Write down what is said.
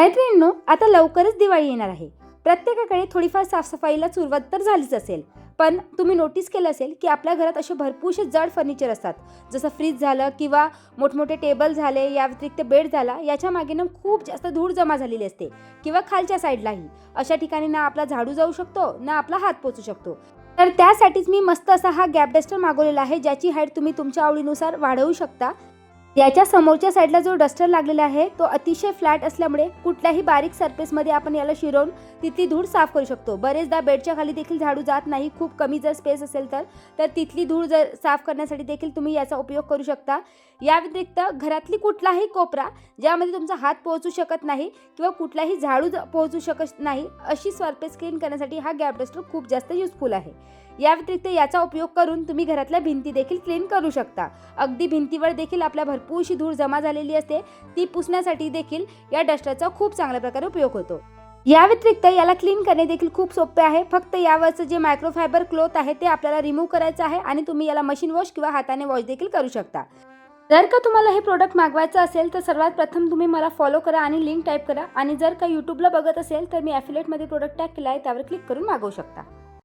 मैत्रिणींनो, आता लवकरच दिवाळी येणार आहे. प्रत्येकाकडे थोडीफार साफसफाईला सुरुवात तर झालीच असेल, पण तुम्ही नोटीस केलं असेल की आपल्या घरात असे भरपूरसे जड फर्निचर असतात. जसं फ्रीज झालं किंवा मोठमोठे टेबल झाले, या व्यतिरिक्त बेड झाला. याच्या मागे ना खूप जास्त धूळ जमा झालेली असते किंवा खालच्या साईडलाही. अशा ठिकाणी ना आपला झाडू जाऊ शकतो ना आपला हात पोचू शकतो. तर त्यासाठीच मी मस्त असा हा गॅप डस्टर मागवलेला आहे, ज्याची हाईट तुम्ही तुमच्या आवडीनुसार वाढवू शकता. याच्या समोरच्या साईडला जो डस्टर लागलेला आहे तो अतिशय फ्लॅट असल्यामुळे कुठल्याही बारीक सरफेसमध्ये आपण याला शिरवून तिथली धूळ साफ करू शकतो. बरेचदा बेडच्या खाली देखील झाडू जात नाही, खूप कमी जर स्पेस असेल तर तिथली धूळ जर साफ करण्यासाठी देखील तुम्ही याचा उपयोग करू शकता. या व्यतिरिक्त घरातली कुठलाही कोपरा ज्यामध्ये तुमचा हात पोहोचू शकत नाही किंवा कुठलाही झाडू पोहोचू शकत नाही, अशी सरफेस क्लीन करण्यासाठी हा गॅप डस्टर खूप जास्त युजफुल आहे. या व्यतिरिक्त याचा उपयोग करून तुम्ही घरातल्या भिंती देखील क्लीन करू शकता. अगदी भिंतीवर देखील आपल्या भरपूरशी धूळ जमा झालेली असते, ती पुसण्यासाठी देखील या डस्टरचा खूप चांगल्या प्रकारे उपयोग होतो. या व्यतिरिक्त याला क्लीन करणे देखील खूप सोपे आहे. फक्त यावरचं जे मायक्रोफायबर क्लॉथ आहे ते आपल्याला रिमूव्ह करायचं आहे आणि तुम्ही याला मशीन वॉश किंवा हाताने वॉश देखील करू शकता. जर का तुम्हाला हे प्रोडक्ट मागवायचं असेल तर सर्वात प्रथम तुम्ही मला फॉलो करा आणि लिंक टाईप करा. आणि जर का यूट्यूबला बघत असेल तर मी ॲफिलिएटमध्ये प्रोडक्ट टॅग केला आहे, त्यावर क्लिक करून मागवू शकता.